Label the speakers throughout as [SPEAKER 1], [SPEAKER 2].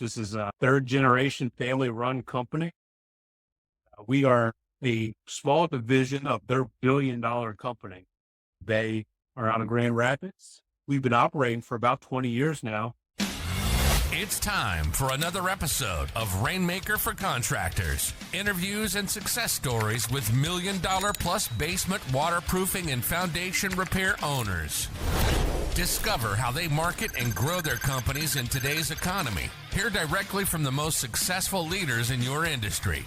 [SPEAKER 1] This is a third generation family run company. We are a small division of their $1 billion company. They are out of Grand Rapids. We've been operating for about 20 years now.
[SPEAKER 2] It's time for another episode of Rainmaker for Contractors. Interviews and success stories with $1 million plus basement waterproofing and foundation repair owners. Discover how they market and grow their companies in today's economy. Hear directly from the most successful leaders in your industry.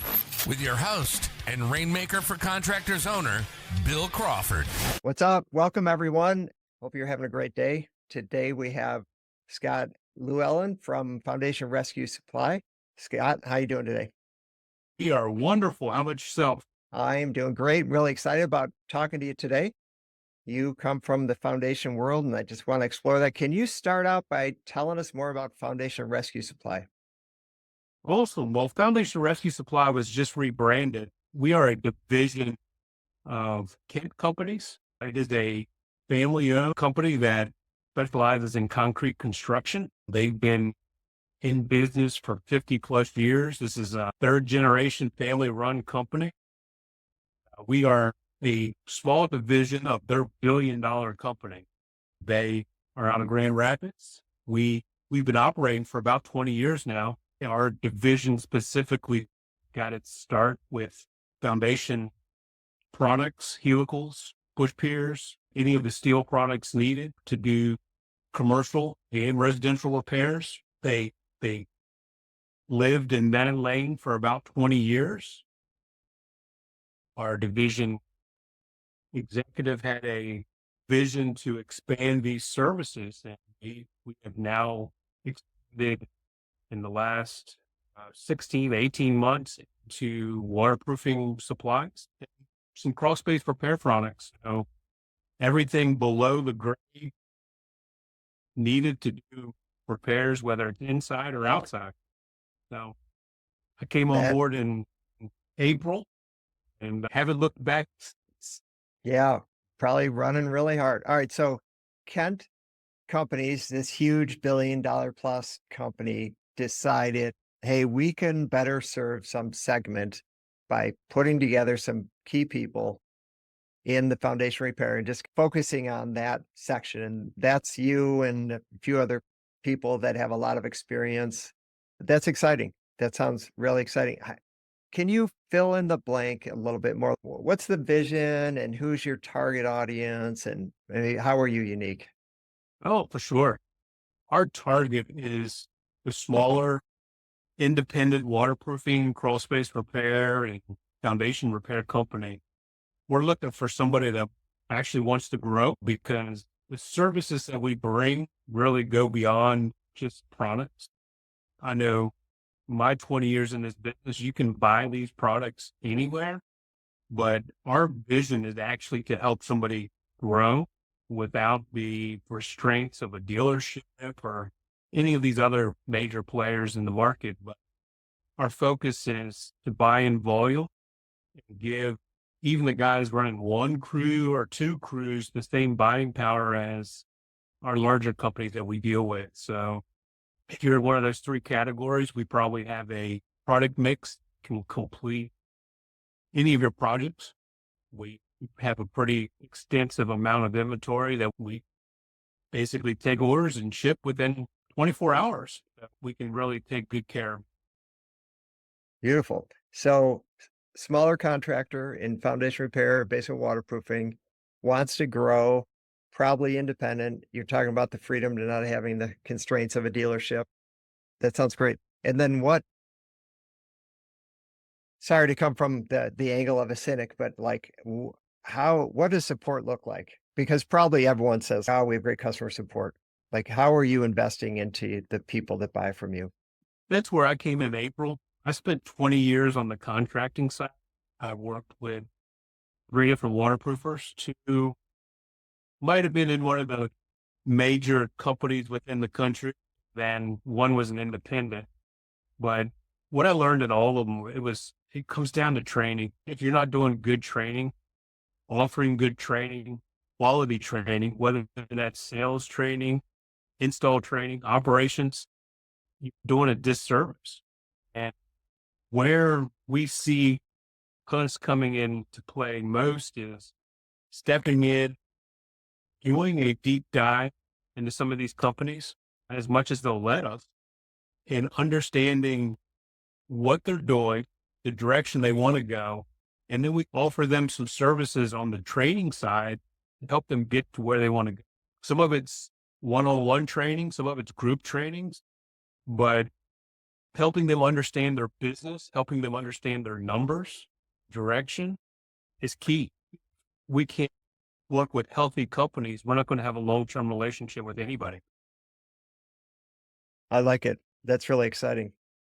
[SPEAKER 2] With your host and Rainmaker for Contractors owner, Bill Crawford.
[SPEAKER 3] What's up? Welcome, everyone. Hope you're having a great day. Today we have Scott Llewellyn from Foundation Rescue Suppy. Scott, how you doing today?
[SPEAKER 1] We are wonderful. How about yourself?
[SPEAKER 3] I am doing great. Really excited about talking to you today. You come from the foundation world, and I just want to explore that. Can you start out by telling us more about Foundation Rescue Suppy?
[SPEAKER 1] Awesome. Well, Foundation Rescue Supply was just rebranded. We are a division of Kent Companies. It is a family-owned company that specializes in concrete construction. They've been in business for 50 plus years. This is a third generation family run company. We are a small division of their $1 billion company. They are out of Grand Rapids. We've been operating for about 20 years now. Our division specifically got its start with foundation products, helicals, push piers, any of the steel products needed to do commercial and residential repairs. They lived in that lane for about 20 years. Our division executive had a vision to expand these services, and we have now expanded in the last 16, 18 months to waterproofing supplies, some crawl space repair products. So everything below the grade needed to do repairs, whether it's inside or outside. So I came on board in April and haven't looked back.
[SPEAKER 3] Yeah, probably running really hard. All right. So Kent Companies, this huge $1 billion plus company, decided, hey, we can better serve some segment by putting together some key people in the foundation repair and just focusing on that section. And that's you and a few other people that have a lot of experience. That's exciting. That sounds really exciting. Can you fill in the blank a little bit more? What's the vision and who's your target audience and how are you unique?
[SPEAKER 1] Oh, for sure. Our target is the smaller, independent waterproofing, crawl space repair, and foundation repair company. We're looking for somebody that actually wants to grow because the services that we bring really go beyond just products. I know my 20 years in this business, you can buy these products anywhere, but our vision is actually to help somebody grow without the restraints of a dealership or any of these other major players in the market. But our focus is to buy in volume and give even the guys running one crew or two crews the same buying power as our larger companies that we deal with. So if you're in one of those three categories, we probably have a product mix that can complete any of your projects. We have a pretty extensive amount of inventory that we basically take orders and ship within 24 hours. We can really take good care of.
[SPEAKER 3] Beautiful. So smaller contractor in foundation repair, basic waterproofing, wants to grow, probably independent. You're talking about the freedom to not having the constraints of a dealership. That sounds great. And then sorry to come from the angle of a cynic, but like what does support look like? Because probably everyone says, oh, we have great customer support. Like, how are you investing into the people that buy from you?
[SPEAKER 1] That's where I came in April. I spent 20 years on the contracting side. I worked with 3 different waterproofers. 2 might have been in one of the major companies within the country. Then 1 was an independent. But what I learned in all of them, it comes down to training. If you're not doing good training, offering good training, quality training, whether that's sales training, install training, operations, you're doing a disservice. And where we see us coming into play most is stepping in, doing a deep dive into some of these companies as much as they'll let us, and understanding what they're doing, the direction they want to go. And then we offer them some services on the training side to help them get to where they want to go. Some of it's one-on-one training, some of it's group trainings, but helping them understand their business, helping them understand their numbers, direction is key. We can't work with healthy companies. We're not going to have a long-term relationship with anybody.
[SPEAKER 3] I like it. That's really exciting.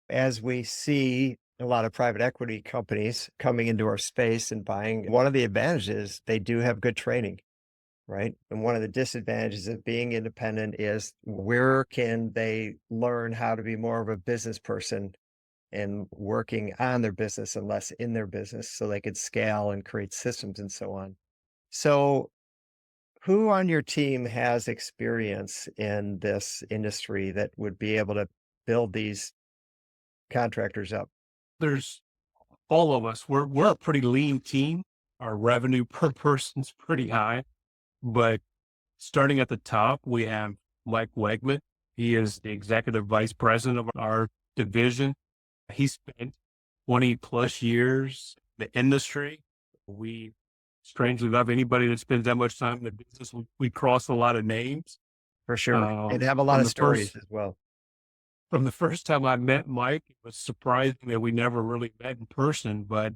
[SPEAKER 3] As we see a lot of private equity companies coming into our space and buying, one of the advantages, they do have good training, right? And one of the disadvantages of being independent is where can they learn how to be more of a business person and working on their business and less in their business so they could scale and create systems and so on. So, who on your team has experience in this industry that would be able to build these contractors up?
[SPEAKER 1] There's all of us. We're a pretty lean team. Our revenue per person's pretty high, but starting at the top, we have Mike Wegman. He is the executive vice president of our division. He spent 20 plus years in the industry. We strangely love anybody that spends that much time in the business. We cross a lot of names.
[SPEAKER 3] For sure. And have a lot
[SPEAKER 1] From
[SPEAKER 3] of
[SPEAKER 1] the
[SPEAKER 3] stories
[SPEAKER 1] first
[SPEAKER 3] as well.
[SPEAKER 1] from the first time I met Mike, it was surprising that we never really met in person, but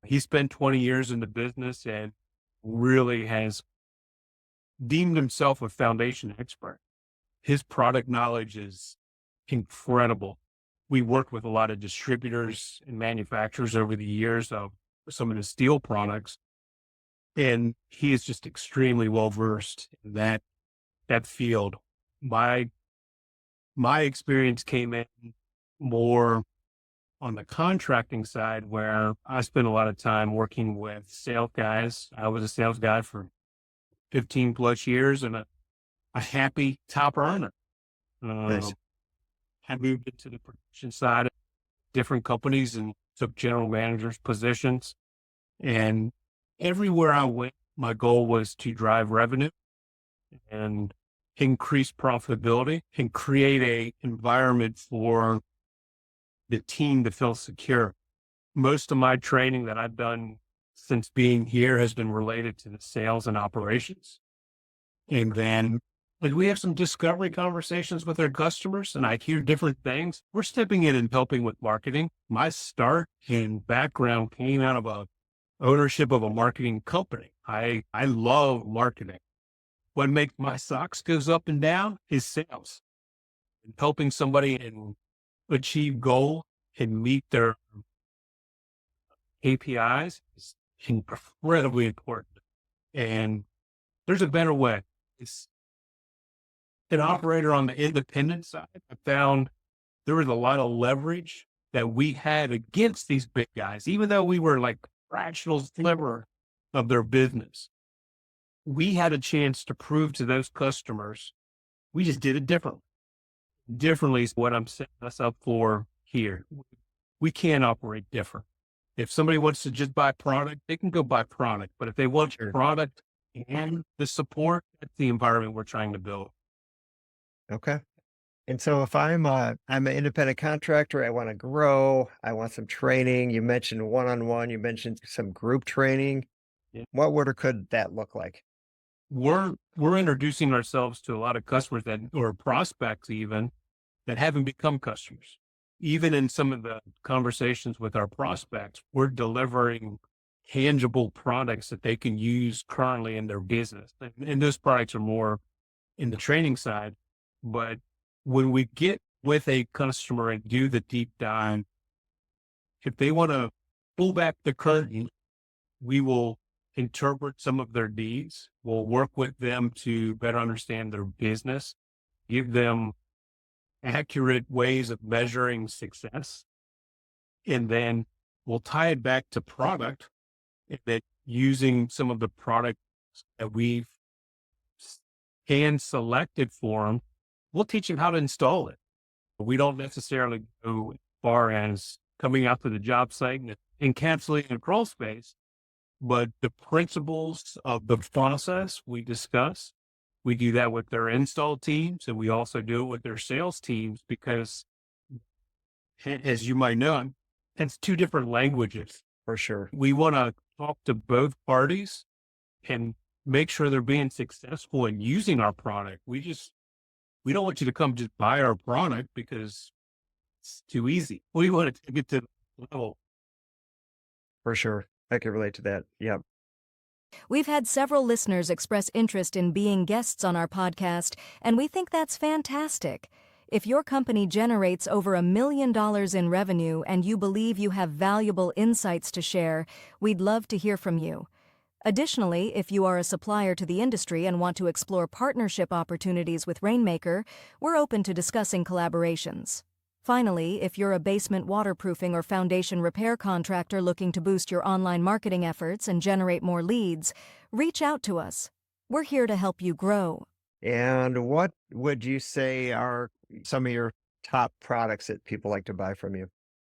[SPEAKER 1] he spent 20 years in the business and really has deemed himself a foundation expert. His product knowledge is incredible. We worked with a lot of distributors and manufacturers over the years of some of the steel products, and he is just extremely well versed in that field. My experience came in more on the contracting side, where I spent a lot of time working with sales guys. I was a sales guy for 15 plus years and a happy top earner.
[SPEAKER 3] Nice.
[SPEAKER 1] I moved into the production side of different companies and took general managers positions. And everywhere I went, my goal was to drive revenue and increase profitability and create a environment for the team to feel secure. Most of my training that I've done since being here has been related to the sales and operations. And then we have some discovery conversations with our customers and I hear different things. We're stepping in and helping with marketing. My start and background came out of ownership of a marketing company. I love marketing. What makes my socks goes up and down is sales. And helping somebody and achieve goal and meet their KPIs is incredibly important. And there's a better way. It's an operator on the independent side. I found there was a lot of leverage that we had against these big guys, even though we were like fractional sliver of their business. We had a chance to prove to those customers we just did it differently. Differently is what I'm setting us up for here. We can operate different. If somebody wants to just buy product, they can go buy product. But if they want product and the support, that's the environment we're trying to build.
[SPEAKER 3] Okay. And so if I'm an independent contractor, I want to grow, I want some training. You mentioned one-on-one, you mentioned some group training.
[SPEAKER 1] Yeah.
[SPEAKER 3] What would or could that look like?
[SPEAKER 1] We're introducing ourselves to a lot of customers that, or prospects even, that haven't become customers. Even in some of the conversations with our prospects, we're delivering tangible products that they can use currently in their business. And those products are more in the training side. But when we get with a customer and do the deep dive, if they want to pull back the curtain, we will interpret some of their needs. We'll work with them to better understand their business, give them accurate ways of measuring success. And then we'll tie it back to product, and that using some of the products that we've hand selected for them, we'll teach them how to install it. We don't necessarily go as far as coming out to the job site and encapsulating a crawl space, but the principles of the process we discuss. We do that with their install teams, and we also do it with their sales teams because, as you might know, it's two different languages.
[SPEAKER 3] For sure.
[SPEAKER 1] We want to talk to both parties and make sure they're being successful in using our product. We don't want you to come just buy our product because it's too easy. We want to take it to the level.
[SPEAKER 3] For sure. I can relate to that. Yep.
[SPEAKER 4] We've had several listeners express interest in being guests on our podcast, and we think that's fantastic. If your company generates over $1 million in revenue and you believe you have valuable insights to share, we'd love to hear from you. Additionally, if you are a supplier to the industry and want to explore partnership opportunities with Rainmaker, we're open to discussing collaborations. Finally, if you're a basement waterproofing or foundation repair contractor looking to boost your online marketing efforts and generate more leads, reach out to us. We're here to help you grow.
[SPEAKER 3] And what would you say are some of your top products that people like to buy from you?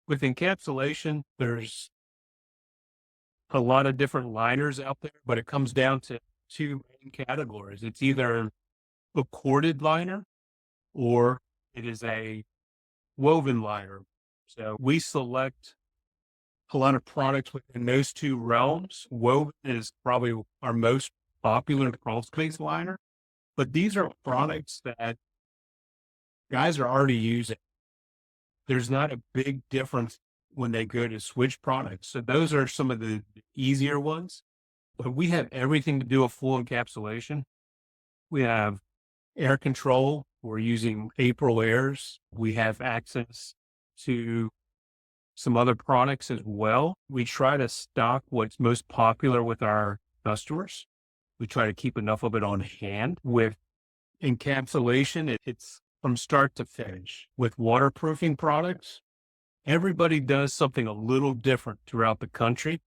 [SPEAKER 1] With encapsulation, there's a lot of different liners out there, but it comes down to two main categories. It's either a corded liner or it is a woven liner. So we select a lot of products within those two realms. Woven is probably our most popular crawl space liner, but these are products that guys are already using. There's not a big difference when they go to switch products. So those are some of the easier ones, but we have everything to do a full encapsulation. We have air control. We're using April Airs. We have access to some other products as well. We try to stock what's most popular with our customers. We try to keep enough of it on hand. With encapsulation, it's from start to finish. With waterproofing products, everybody does something a little different throughout the country,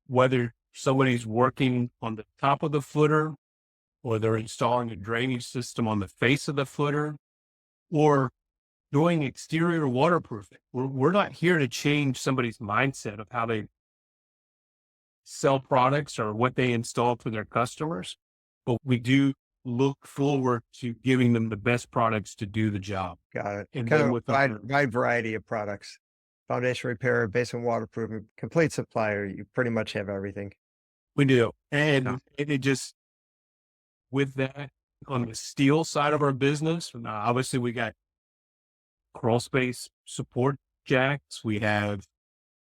[SPEAKER 1] whether somebody's working on the top of the footer, or they're installing a drainage system on the face of the footer, or doing exterior waterproofing. We're not here to change somebody's mindset of how they sell products or what they install for their customers, but we do look forward to giving them the best products to do the job.
[SPEAKER 3] Got it.
[SPEAKER 1] And
[SPEAKER 3] Kind
[SPEAKER 1] then
[SPEAKER 3] of
[SPEAKER 1] with
[SPEAKER 3] wide variety of products. Foundation repair, basement waterproofing, complete supplier. You pretty much have everything.
[SPEAKER 1] We do. And
[SPEAKER 3] Yeah.
[SPEAKER 1] it just, with that, on the steel side of our business, obviously we got crawl space support jacks. We have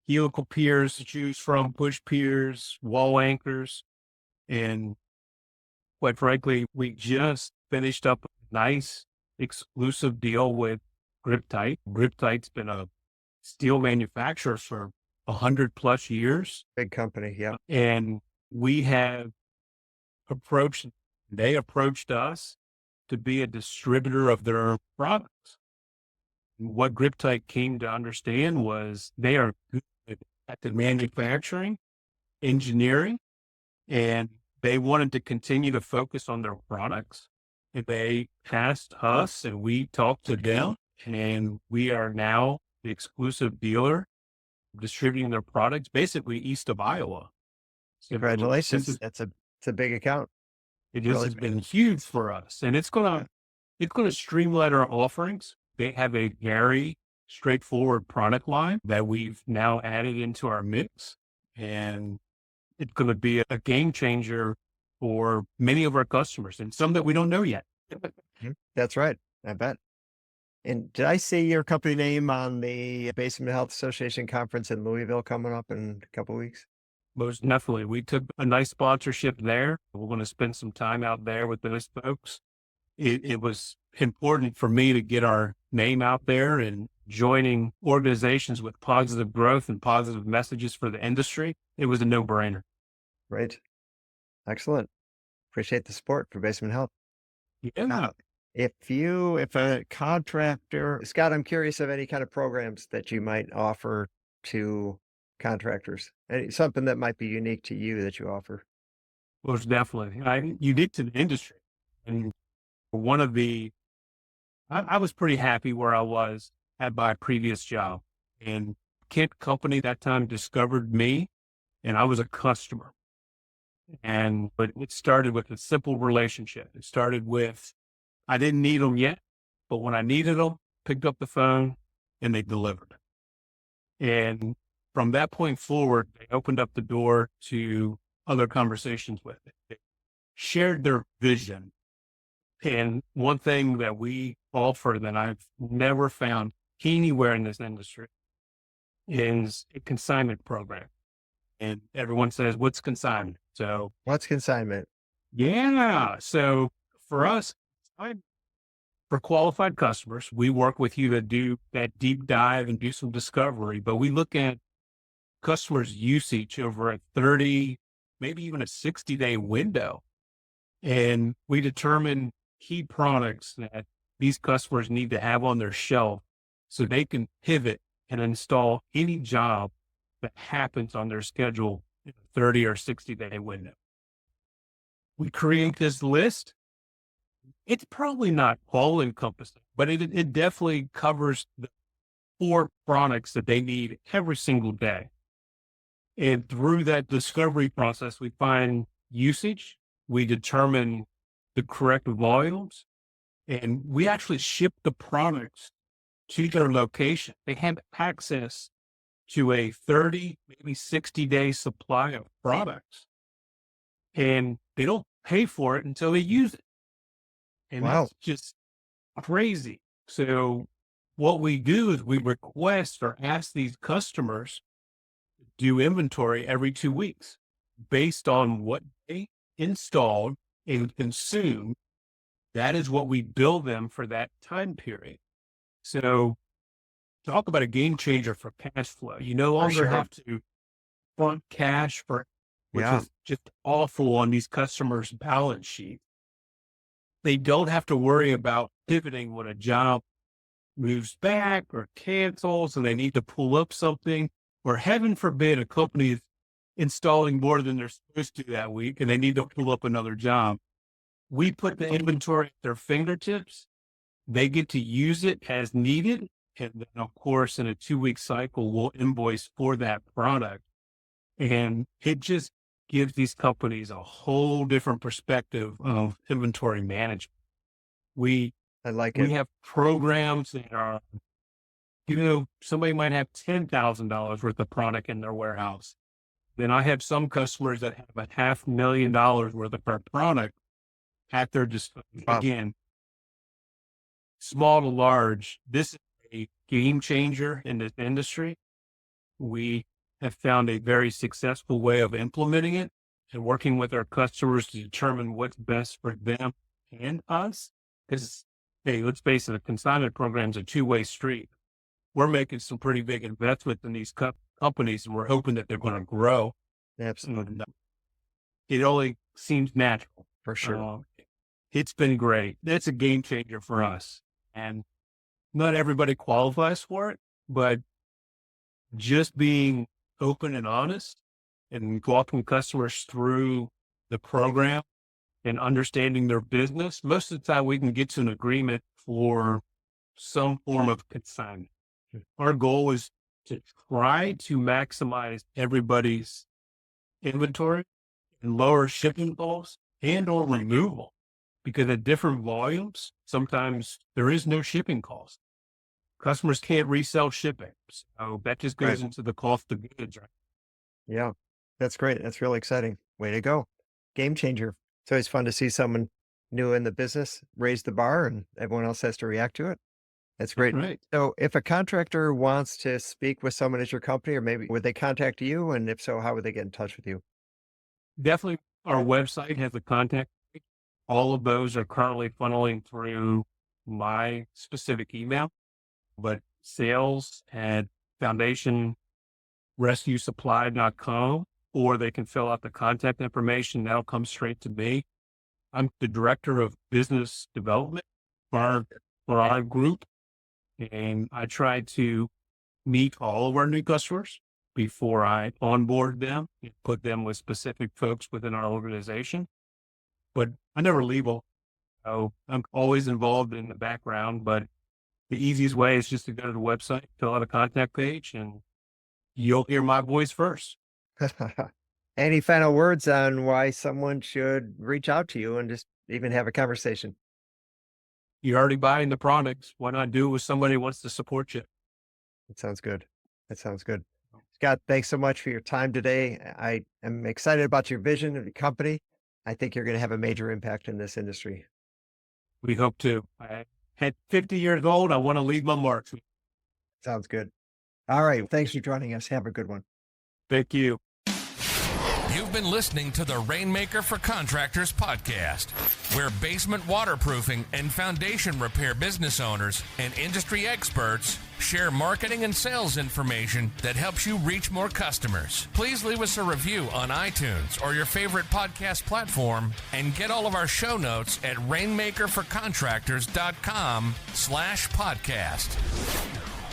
[SPEAKER 1] helical piers to choose from, push piers, wall anchors. And quite frankly, we just finished up a nice exclusive deal with Griptite. Griptite's been a steel manufacturer for 100+ years.
[SPEAKER 3] Big company. Yeah.
[SPEAKER 1] And we have they approached us to be a distributor of their products. And what Griptite came to understand was they are good at the manufacturing, engineering, and they wanted to continue to focus on their products. And they asked us, and we talked to them, and we are now the exclusive dealer distributing their products basically east of Iowa. So
[SPEAKER 3] Congratulations. It's a big account.
[SPEAKER 1] It just
[SPEAKER 3] Really
[SPEAKER 1] has
[SPEAKER 3] big.
[SPEAKER 1] been huge for us, and it's gonna streamline our offerings. They have a very straightforward product line that we've now added into our mix, and it's going to be a game changer for many of our customers and some that we don't know yet.
[SPEAKER 3] Mhm. That's right. I bet. And did I see your company name on the Basement Health Association conference in Louisville coming up in a couple of weeks?
[SPEAKER 1] Most definitely. We took a nice sponsorship there. We're going to spend some time out there with those folks. It was important for me to get our name out there, and joining organizations with positive growth and positive messages for the industry. It was a no-brainer.
[SPEAKER 3] Right. Excellent. Appreciate the support for Basement Health.
[SPEAKER 1] Yeah.
[SPEAKER 3] If a contractor, Scott, I'm curious of any kind of programs that you might offer to contractors, something that might be unique to you that you offer.
[SPEAKER 1] Most definitely. Unique to the industry. And one of the I was pretty happy where I was at my previous job. And Kent Company that time discovered me, and I was a customer. But it started with a simple relationship. It started with, I didn't need them yet, but when I needed them, picked up the phone and they delivered. And from that point forward, they opened up the door to other conversations with it. They shared their vision. And one thing that we offer that I've never found anywhere in this industry is a consignment program. And everyone says, what's consignment? So,
[SPEAKER 3] What's consignment?
[SPEAKER 1] yeah. So for us, for qualified customers, we work with you to do that deep dive and do some discovery, but we look at customers' usage over a 30, maybe even a 60-day window. And we determine key products that these customers need to have on their shelf so they can pivot and install any job that happens on their schedule in a 30 or 60-day window. We create this list. It's probably not all encompassing, but it definitely covers the 4 products that they need every single day. And through that discovery process, we find usage, we determine the correct volumes, and we actually ship the products to their location. They have access to a 30, maybe 60-day supply of products, and they don't pay for it until they use it. And
[SPEAKER 3] Wow.
[SPEAKER 1] that's just crazy. So what we do is we request or ask these customers to do inventory every 2 weeks based on what they installed and consumed. That is what we bill them for that time period. So talk about a game changer for cash flow. You no longer
[SPEAKER 3] sure.
[SPEAKER 1] have to front cash which
[SPEAKER 3] Yeah.
[SPEAKER 1] is just awful on these customers' balance sheet. They don't have to worry about pivoting when a job moves back or cancels and they need to pull up something, or heaven forbid a company is installing more than they're supposed to that week and they need to pull up another job. We put the inventory at their fingertips. They get to use it as needed. And then, of course, in a 2-week cycle, we'll invoice for that product. And it just gives these companies a whole different perspective of inventory management.
[SPEAKER 3] I like
[SPEAKER 1] We
[SPEAKER 3] it.
[SPEAKER 1] have programs that are, somebody might have $10,000 worth of product in their warehouse. Then I have some customers that have $500,000 worth of product at their disposal.
[SPEAKER 3] Wow.
[SPEAKER 1] Again, small to large, this is a game changer in this industry. We have found a very successful way of implementing it and working with our customers to determine what's best for them and us. Because, hey, let's face it, a consignment program is a 2-way street. We're making some pretty big investments in these companies, and we're hoping that they're going to grow.
[SPEAKER 3] Absolutely.
[SPEAKER 1] And it only seems natural.
[SPEAKER 3] For sure.
[SPEAKER 1] It's been great. That's a game changer for us. And not everybody qualifies for it, but just being open and honest and walking customers through the program and understanding their business, most of the time we can get to an agreement for some form of consignment. Our goal is to try to maximize everybody's inventory and lower shipping costs and or removal, because at different volumes, sometimes there is no shipping cost. Customers can't resell shipping. So that just goes
[SPEAKER 3] Right.
[SPEAKER 1] into the cost of goods, right?
[SPEAKER 3] Yeah. That's great. That's really exciting. Way to go. Game changer. It's always fun to see someone new in the business raise the bar and everyone else has to react to it. That's great.
[SPEAKER 1] Right.
[SPEAKER 3] So if a contractor wants to speak with someone at your company, or maybe would they contact you? And if so, how would they get in touch with you?
[SPEAKER 1] Definitely our website has a contact page. All of those are currently funneling through my specific email, but sales at foundationrescuesupply.com, or they can fill out the contact information. That'll come straight to me. I'm the director of business development for our group, and I try to meet all of our new customers before I onboard them and put them with specific folks within our organization. But I never leave So I'm always involved in the background, but the easiest way is just to go to the website, fill out a contact page, and you'll hear my voice first.
[SPEAKER 3] Any final words on why someone should reach out to you and just even have a conversation?
[SPEAKER 1] You're already buying the products. Why not do it with somebody who wants to support you?
[SPEAKER 3] That sounds good. That sounds good. Scott, thanks so much for your time today. I am excited about your vision of the company. I think you're going to have a major impact in this industry.
[SPEAKER 1] We hope to. I at 50 years old, I want to leave my marks.
[SPEAKER 3] Sounds good. All right. Thanks for joining us. Have a good one.
[SPEAKER 1] Thank you.
[SPEAKER 2] You've been listening to the Rainmaker for Contractors podcast, where basement waterproofing and foundation repair business owners and industry experts share marketing and sales information that helps you reach more customers. Please leave us a review on iTunes or your favorite podcast platform, and get all of our show notes at rainmakerforcontractors.com/podcast.